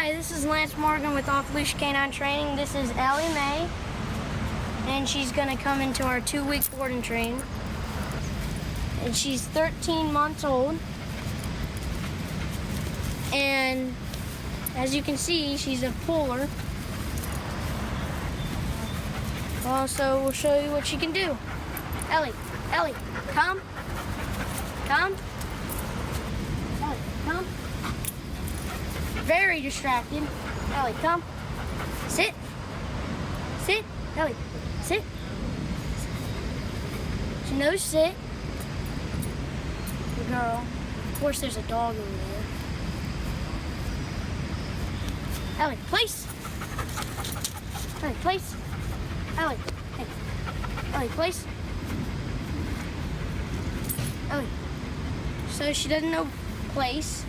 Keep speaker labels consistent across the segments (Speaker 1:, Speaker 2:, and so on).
Speaker 1: Hi, this is Lance Morgan with Off Leash Canine Training. This is Ellie Mae, and she's going to come into our 2-week board and train. And she's 13 months old. And as you can see, she's a puller. So we'll show you what she can do. Ellie, come. Come. Ellie, come. Very distracted. Ellie, come. Sit. Sit. Ellie, sit. She knows sit. Good girl. Of course, there's a dog over there. Ellie, place. Ellie, place. Ellie, hey. Ellie, place. Ellie. So she doesn't know place.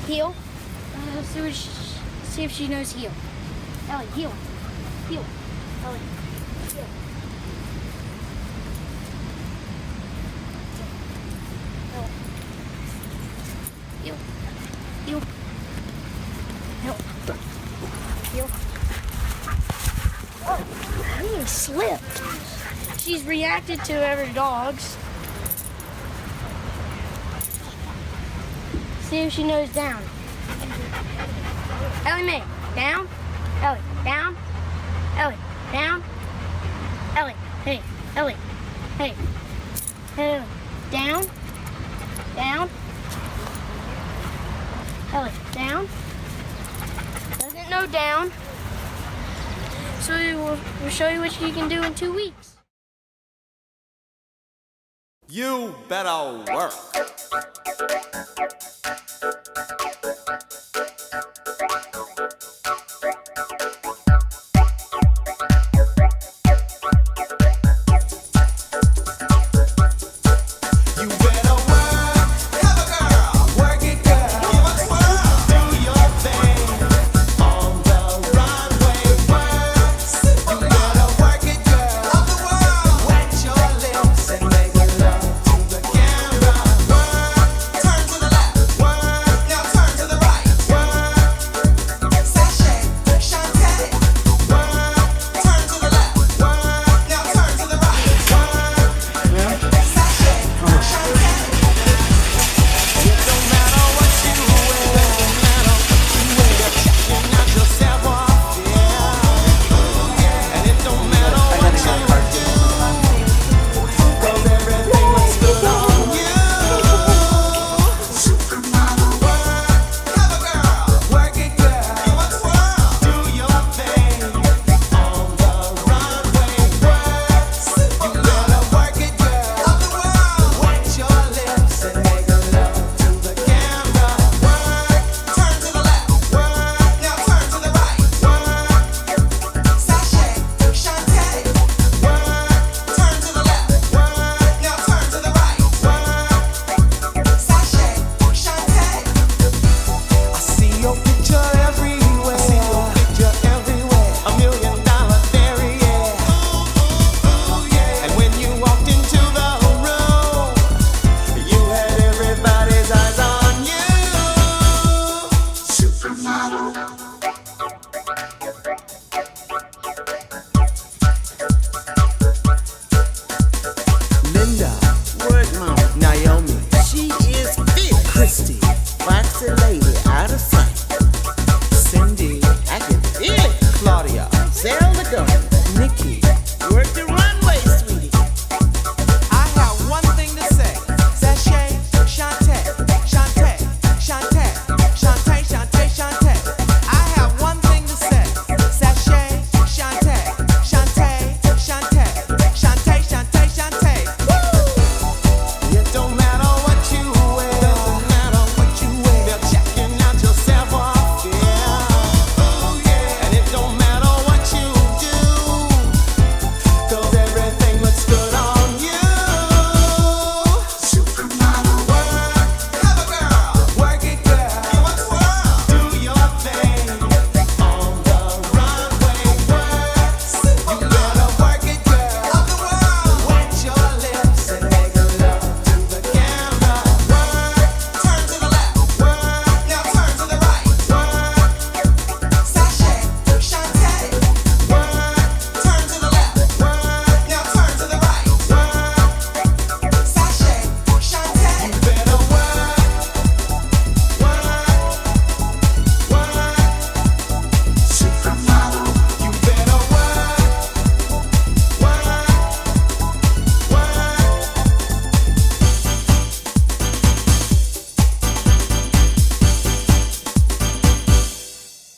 Speaker 1: Heel. Let's see if she knows heel. Ellie, heel. Heel. Ellie, heel. Heel. Heel. Heel. Heel. Oh, he slipped. She's reacted to other dogs. See if she knows down. Ellie Mae, down. Ellie, down. Ellie, down. Ellie, hey. Ellie, hey. Ellie, down. Down. Ellie, down. Doesn't know down. So we'll show you what you can do in 2 weeks.
Speaker 2: You better work.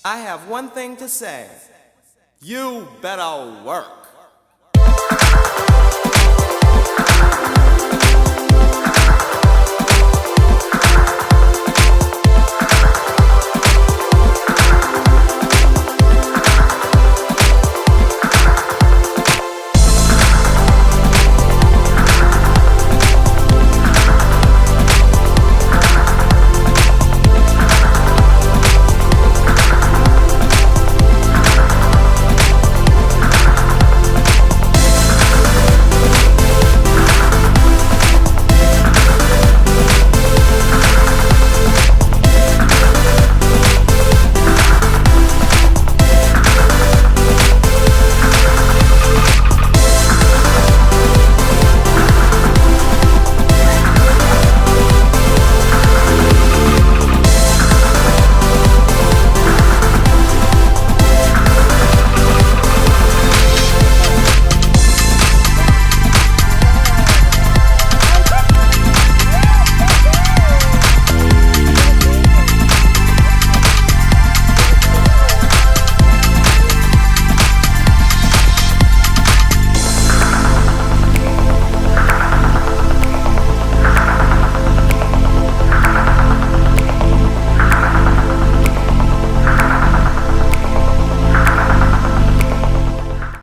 Speaker 2: I have one thing to say. You better work.